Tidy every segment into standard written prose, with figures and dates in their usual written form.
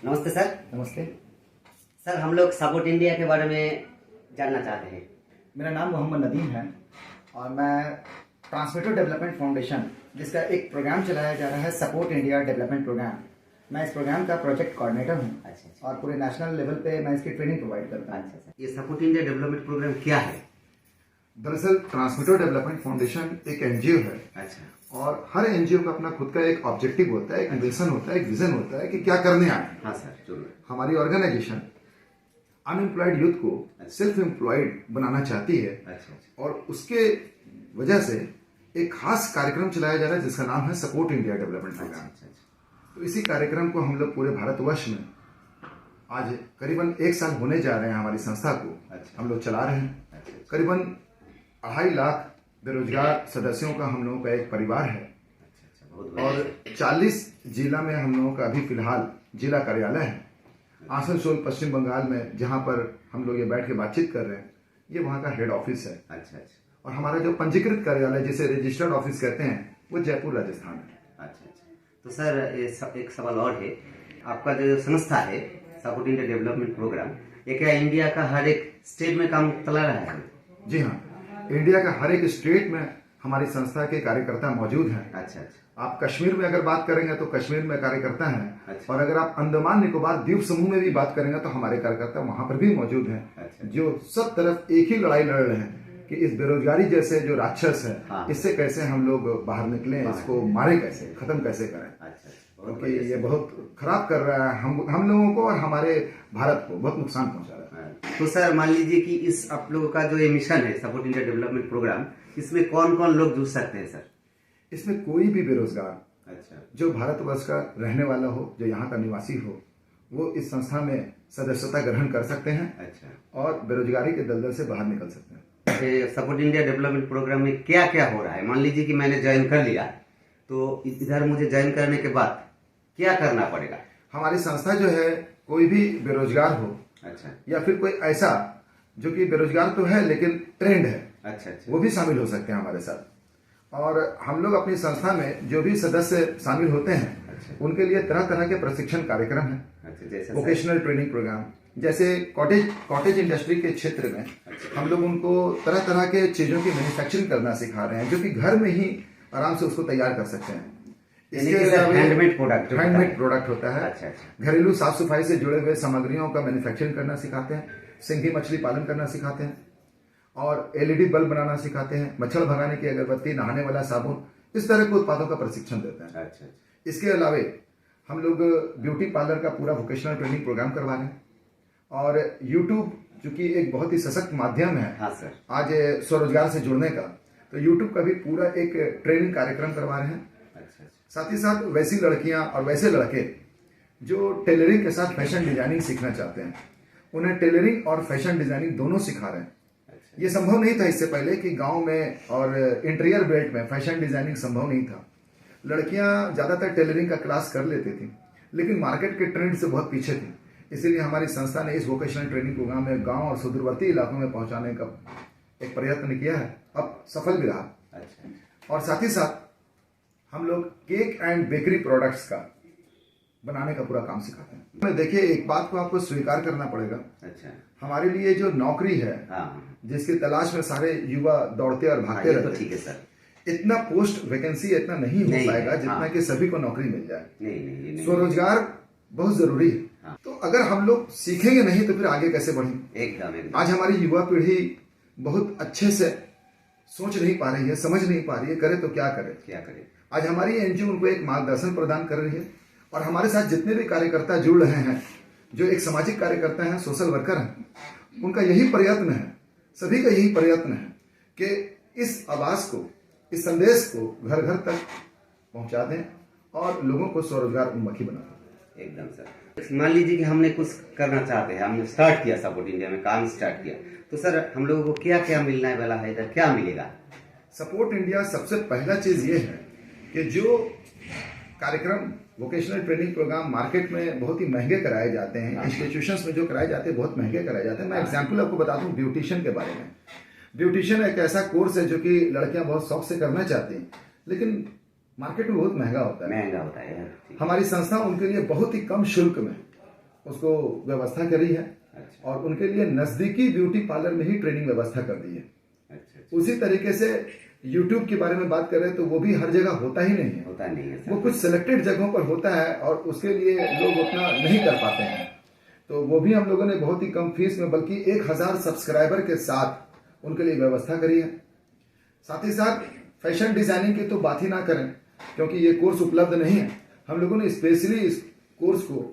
नमस्ते सर। नमस्ते। सर हम लोग सपोर्ट इंडिया के बारे में जानना चाहते हैं। मेरा नाम मोहम्मद नदीम है और मैं ट्रांसमीटर डेवलपमेंट फाउंडेशन जिसका एक प्रोग्राम चलाया जा रहा है सपोर्ट इंडिया डेवलपमेंट प्रोग्राम। मैं इस प्रोग्राम का प्रोजेक्ट कोऑर्डिनेटर हूँ। अच्छा। और पूरे नेशनल लेवल पे मैं इसकी ट्रेनिंग प्रोवाइड करता हूँ। अच्छा सर, ये सपोर्ट इंडिया डेवलपमेंट प्रोग्राम क्या है? दरअसल ट्रांसमीटर डेवलपमेंट फाउंडेशन एक एनजीओ है। अच्छा। और हर एनजीओ का अपना खुद का एक ऑब्जेक्टिव होता है, एक मिशन होता है, एक विजन होता है कि क्या करने आए। हाँ सर, जरूर। हमारी ऑर्गेनाइजेशन अनएम्प्लॉयड यूथ को सेल्फ एम्प्लॉयड बनाना चाहती है। अच्छा। और उसके वजह से एक खास कार्यक्रम चलाया जा रहा है जिसका नाम है सपोर्ट इंडिया डेवलपमेंट प्रोग्राम। तो इसी कार्यक्रम को हम लोग पूरे भारतवर्ष में आज करीबन 1 साल होने जा रहे हैं हमारी संस्था को। हम लोग चला रहे हैं। करीबन 2.5 लाख बेरोजगार सदस्यों का हम लोगों का एक परिवार है। और 40 जिला में हम लोगों का अभी फिलहाल जिला कार्यालय है। आसनसोल पश्चिम बंगाल में जहां पर हम लोग ये बैठ के बातचीत कर रहे हैं, ये वहां का हेड ऑफिस है। अच्छा। और हमारा जो पंजीकृत कार्यालय जिसे रजिस्टर्ड ऑफिस कहते हैं वो जयपुर राजस्थान है। अच्छा। तो सर एक सवाल और है, आपका जो संस्था है सपोर्ट इंडिया डेवलपमेंट प्रोग्राम, ये क्या इंडिया का हर एक स्टेट में काम चला रहा है? जी हाँ, इंडिया का हर एक स्टेट में हमारी संस्था के कार्यकर्ता मौजूद हैं। अच्छा। आप कश्मीर में अगर बात करेंगे तो कश्मीर में कार्यकर्ता हैं। अच्छा। और अगर आप अंडमान निकोबार द्वीप समूह में भी बात करेंगे तो हमारे कार्यकर्ता वहां पर भी मौजूद हैं। अच्छा। जो सब तरफ एक ही लड़ाई लड़ रहे हैं कि इस बेरोजगारी जैसे जो राक्षस है, हाँ। इससे कैसे हम लोग बाहर निकलें, इसको मारे कैसे, खत्म कैसे करें। अच्छा। क्योंकि ये बहुत खराब कर रहा है हम लोगों को और हमारे भारत को बहुत नुकसान पहुंचा रहा है। तो सर मान लीजिए कि इस आप लोगों का जो ये मिशन है सपोर्ट इंडिया डेवलपमेंट प्रोग्राम, इसमें कौन कौन लोग जुड़ सकते हैं सर? इसमें कोई भी बेरोजगार अच्छा, जो भारतवर्ष का रहने वाला हो, जो यहाँ का निवासी हो, वो इस संस्था में सदस्यता ग्रहण कर सकते हैं। अच्छा। और बेरोजगारी के दलदल से बाहर निकल सकते हैं। सपोर्ट इंडिया डेवलपमेंट प्रोग्राम में क्या क्या हो रहा है? मान लीजिए कि मैंने ज्वाइन कर लिया, तो इधर मुझे ज्वाइन करने के बाद क्या करना पड़ेगा? हमारी संस्था जो है, कोई भी बेरोजगार हो, अच्छा, या फिर कोई ऐसा जो कि बेरोजगार तो है लेकिन ट्रेंड है, अच्छा, वो भी शामिल हो सकते हैं हमारे साथ। और हम लोग अपनी संस्था में जो भी सदस्य शामिल होते हैं, अच्छा, उनके लिए तरह तरह के प्रशिक्षण कार्यक्रम है। अच्छा, जैसे वोकेशनल ट्रेनिंग प्रोग्राम, जैसे कॉटेज इंडस्ट्री के क्षेत्र में हम लोग उनको तरह तरह के चीजों की मैन्युफैक्चरिंग करना सिखा रहे हैं, जो कि घर में ही आराम से उसको तैयार कर सकते हैं। इसके अलावा हैंडमेड प्रोडक्ट होता है। अच्छा। घरेलू साफ सफाई से जुड़े हुए सामग्रियों का मैन्युफैक्चरिंग करना सिखाते हैं, सिंगी मछली पालन करना सिखाते हैं, और एलईडी बल्ब बनाना सिखाते हैं, मच्छर भगाने की अगरबत्ती, नहाने वाला साबुन, इस तरह के उत्पादों का प्रशिक्षण देते हैं। अच्छा। इसके अलावा हम लोग ब्यूटी पार्लर का पूरा वोकेशनल ट्रेनिंग प्रोग्राम करवा रहे हैं। और यूट्यूब जो कि एक बहुत ही सशक्त माध्यम है, हाँ सर, आज स्वरोजगार से जुड़ने का, तो यूट्यूब का भी पूरा एक ट्रेनिंग कार्यक्रम करवा रहे हैं। अच्छा। साथ ही साथ वैसी लड़कियां और वैसे लड़के जो टेलरिंग के साथ फैशन डिजाइनिंग सीखना चाहते हैं, उन्हें टेलरिंग और फैशन डिजाइनिंग दोनों सिखा रहे हैं। ये संभव नहीं था इससे पहले कि गांव में और इंटीरियर बेल्ट में फैशन डिजाइनिंग संभव नहीं था। लड़कियां ज्यादातर टेलरिंग का क्लास कर लेती थी, लेकिन मार्केट के ट्रेंड से बहुत पीछे थी। इसीलिए हमारी संस्था ने इस वोकेशनल ट्रेनिंग प्रोग्राम में गांव और सुदूरवर्ती इलाकों में पहुंचाने का एक प्रयत्न किया है, अब सफल भी रहा। अच्छा। और साथ ही साथ हम लोग केक एंड बेकरी प्रोडक्ट्स का बनाने का पूरा काम सिखाते हैं। देखिए, एक बात को आपको स्वीकार करना पड़ेगा। अच्छा। हमारे लिए जो नौकरी है, हाँ, जिसकी तलाश में सारे युवा दौड़ते और भागते रहते हैं, ठीक है सर, इतना पोस्ट वैकेंसी इतना नहीं हो पाएगा जितना हाँ, कि सभी को नौकरी मिल जाए। नहीं। स्वरोजगार बहुत जरूरी है। हाँ। तो अगर हम लोग सीखेंगे नहीं तो फिर आगे कैसे बढ़ेंगे? एकदम। आज हमारी युवा पीढ़ी बहुत अच्छे से सोच नहीं पा रही है, समझ नहीं पा रही है, करे तो क्या करे। आज हमारी एनजीओ उनको एक मार्गदर्शन प्रदान कर रही है। और हमारे साथ जितने भी कार्यकर्ता जुड़ रहे हैं, जो एक सामाजिक कार्यकर्ता हैं, सोशल वर्कर हैं, उनका यही प्रयत्न है, सभी का यही प्रयत्न है कि इस आवाज को, इस संदेश को घर घर तक पहुंचा दें और लोगों को स्वरोजगार उन्मुखी बना दें। एकदम सर। मान लीजिए कि हमने कुछ करना चाहते हैं, हमने स्टार्ट किया, सपोर्ट इंडिया में काम स्टार्ट किया, तो सर हम लोगों को क्या क्या मिलने वाला है, इधर क्या मिलेगा? सपोर्ट इंडिया सबसे पहला चीज ये है कि जो कार्यक्रम वोकेशनल ट्रेनिंग प्रोग्राम मार्केट में बहुत ही महंगे कराए जाते हैं, इंस्टीट्यूशंस में जो कराए जाते हैं बहुत महंगे कराए जाते हैं। मैं एग्जांपल आपको बता दूं ब्यूटिशियन के बारे में। ब्यूटिशियन एक ऐसा कोर्स है जो कि लड़कियां बहुत शौक से करना चाहती हैं, लेकिन मार्केट में बहुत महंगा होता है। ठीक। हमारी संस्था उनके लिए बहुत ही कम शुल्क में उसको व्यवस्था करी है। अच्छा। और उनके लिए नजदीकी ब्यूटी पार्लर में ही ट्रेनिंग व्यवस्था कर दी है। अच्छा। उसी तरीके से YouTube के बारे में बात करें तो वो भी हर जगह होता ही नहीं है, होता नहीं है वो कुछ सिलेक्टेड जगहों पर होता है और उसके लिए लोग उतना नहीं कर पाते हैं। तो वो भी हम लोगों ने बहुत ही कम फीस में, बल्कि 1000 सब्सक्राइबर के साथ उनके लिए व्यवस्था करी है। साथ ही साथ फैशन डिजाइनिंग की तो बात ही ना करें, क्योंकि ये कोर्स उपलब्ध नहीं है। हम लोगों ने स्पेशली इस कोर्स को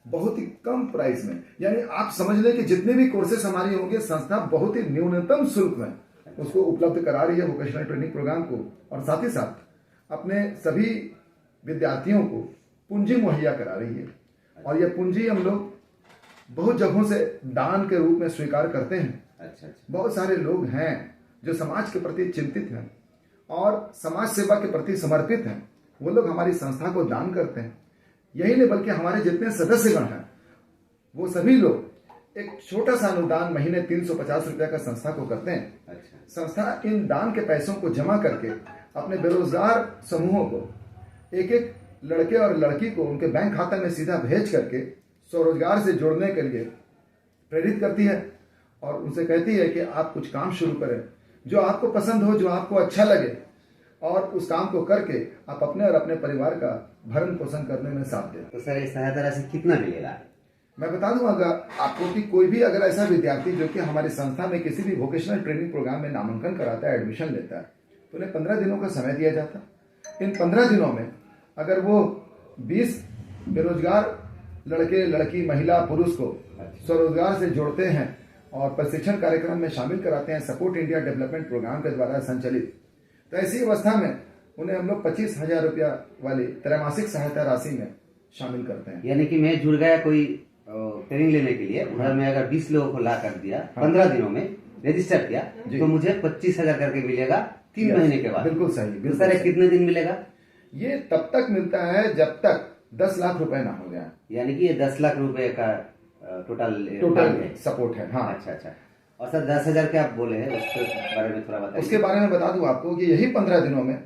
बहुत ही कम प्राइस में, यानी आप समझ लें कि जितने भी कोर्सेस हमारी होंगे, संस्था बहुत ही न्यूनतम शुल्क में उसको उपलब्ध करा रही है वोकेशनल ट्रेनिंग प्रोग्राम को। और साथ ही साथ अपने सभी विद्यार्थियों को पूंजी मुहैया करा रही है। और यह पूंजी हम लोग बहुत जगहों से दान के रूप में स्वीकार करते हैं। अच्छा। बहुत सारे लोग हैं जो समाज के प्रति चिंतित हैं और समाज सेवा के प्रति समर्पित हैं, वो लोग हमारी संस्था को दान करते हैं। यही नहीं बल्कि हमारे जितने सदस्यगण हैं वो सभी लोग एक छोटा सा अनुदान महीने 350 रुपया का संस्था को करते हैं। अच्छा। संस्था इन दान के पैसों को जमा करके अपने बेरोजगार समूहों को, एक एक लड़के और लड़की को उनके बैंक खाता में सीधा भेज करके स्वरोजगार से जोड़ने के लिए प्रेरित करती है और उनसे कहती है कि आप कुछ काम शुरू करें जो आपको पसंद हो, जो आपको अच्छा लगे, और उस काम को करके आप अपने और अपने परिवार का भरण पोषण करने में साथ दें। तो सर, इस सहायता राशि कितना मिलेगा? मैं बता दूं अगर आपको कि कोई भी अगर ऐसा विद्यार्थी जो कि हमारी संस्था में किसी भी वोकेशनल ट्रेनिंग प्रोग्राम में नामांकन कराता है, एडमिशन लेता है, तो उन्हें 15 दिनों का समय दिया जाता है। इन 15 दिनों में अगर वो 20 बेरोजगार लड़के, लड़की, महिला, पुरुष को स्वरोजगार से जोड़ते हैं और प्रशिक्षण कार्यक्रम में शामिल कराते हैं सपोर्ट इंडिया डेवलपमेंट प्रोग्राम के द्वारा संचालित, तो ऐसी अवस्था में उन्हें हम लोग 25,000 रुपया वाली त्रैमासिक सहायता राशि में शामिल करते हैं। यानी कि मैं जुड़ गया कोई ट्रेनिंग लेने के लिए, उधर में अगर 20 लोगों को ला कर दिया, 15 दिनों में रजिस्टर किया, तो मुझे 25,000 करके मिलेगा 3 महीने के बाद। बिल्कुल सही। सर, कितने दिन मिलेगा? ये तब तक मिलता है जब तक 10 लाख रुपए ना हो जाए। यानी कि ये 10 लाख रुपए का टोटल सपोर्ट है। हाँ। अच्छा। और सर 10,000 क्या आप बोले हैं, उसके बारे में थोड़ा बताइए। उसके बारे में बता दूं आपको कि यही 15 दिनों में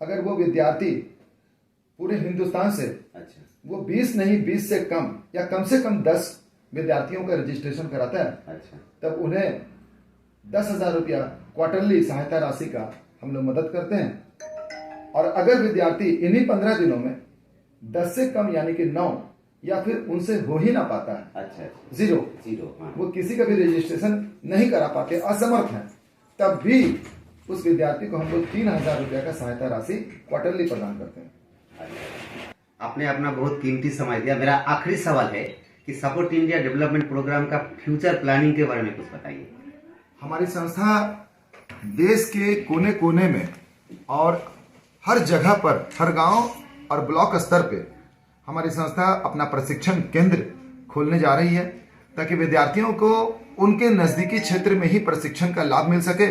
अगर वो विद्यार्थी पूरे हिंदुस्तान से, अच्छा, वो 20 नहीं 20 से कम या कम से कम 10 विद्यार्थियों का रजिस्ट्रेशन कराता है, अच्छा, तब उन्हें 10,000 रुपया क्वार्टरली सहायता राशि का हम लोग मदद करते हैं। और अगर विद्यार्थी इन्हीं 15 दिनों में 10 से कम यानी कि 9 या फिर उनसे हो ही ना पाता है, अच्छा, जीरो, हाँ। वो किसी का भी रजिस्ट्रेशन नहीं करा पाते, असमर्थ हैं, तब भी उस विद्यार्थी को हम लोग 3,000 रुपया का सहायता राशि क्वार्टरली प्रदान करते हैं। आपने अपना बहुत कीमती समय दिया। मेरा आखिरी सवाल है कि सपोर्ट इंडिया डेवलपमेंट प्रोग्राम का फ्यूचर प्लानिंग के बारे में कुछ बताइए। हमारी संस्था देश के कोने कोने में और हर जगह पर, हर गांव और ब्लॉक स्तर पे हमारी संस्था अपना प्रशिक्षण केंद्र खोलने जा रही है, ताकि विद्यार्थियों को उनके नजदीकी क्षेत्र में ही प्रशिक्षण का लाभ मिल सके।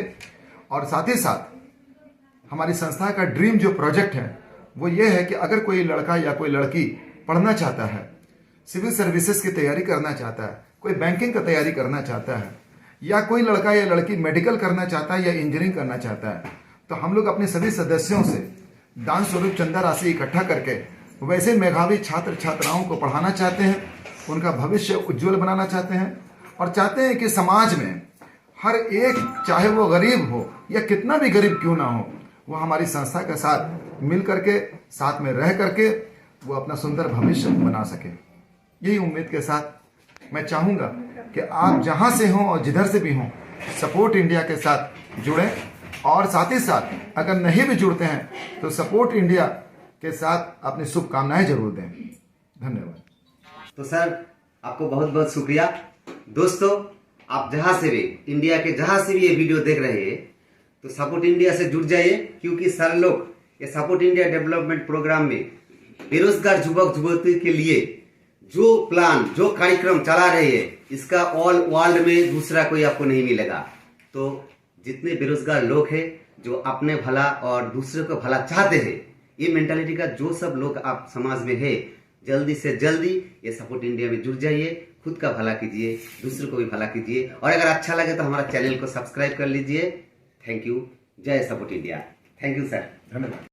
और साथ ही साथ हमारी संस्था का ड्रीम जो प्रोजेक्ट है वो ये है कि अगर कोई लड़का या कोई लड़की पढ़ना चाहता है, सिविल सर्विसेज की तैयारी करना चाहता है, कोई बैंकिंग का तैयारी करना चाहता है, या कोई लड़का या लड़की मेडिकल करना चाहता है या इंजीनियरिंग करना चाहता है, तो हम लोग अपने सभी सदस्यों से दान स्वरूप चंदा राशि इकट्ठा करके वैसे मेधावी छात्र छात्राओं को पढ़ाना चाहते हैं, उनका भविष्य उज्जवल बनाना चाहते हैं और चाहते हैं कि समाज में हर एक, चाहे वो गरीब हो या कितना भी गरीब क्यों ना हो, वो हमारी संस्था के साथ मिल करके, साथ में रह करके वो अपना सुंदर भविष्य बना सके। यही उम्मीद के साथ मैं चाहूँगा कि आप जहाँ से हों और जिधर से भी हों, सपोर्ट इंडिया के साथ जुड़ें और साथ ही साथ अगर नहीं भी जुड़ते हैं तो सपोर्ट इंडिया के साथ अपनी शुभकामनाएं जरूर दें। धन्यवाद। तो सर, आपको बहुत बहुत शुक्रिया। दोस्तों, आप जहां से भी, इंडिया के जहां से भी ये वीडियो देख रहे हैं, तो सपोर्ट इंडिया से जुड़ जाइए, क्योंकि सर लोग ये सपोर्ट इंडिया डेवलपमेंट प्रोग्राम में बेरोजगार युवक युवती के लिए जो प्लान, जो कार्यक्रम चला रहे हैं, इसका ऑल वर्ल्ड में दूसरा कोई आपको नहीं मिलेगा। तो जितने बेरोजगार लोग हैं जो अपने भला और दूसरे को भला चाहते हैं, ये मेंटालिटी का जो सब लोग आप समाज में है, जल्दी से जल्दी ये सपोर्ट इंडिया में जुड़ जाइए, खुद का भला कीजिए, दूसरे को भी भला कीजिए। और अगर अच्छा लगे तो हमारा चैनल को सब्सक्राइब कर लीजिए। Thank you. जय support India. Thank you sir. धन्यवाद।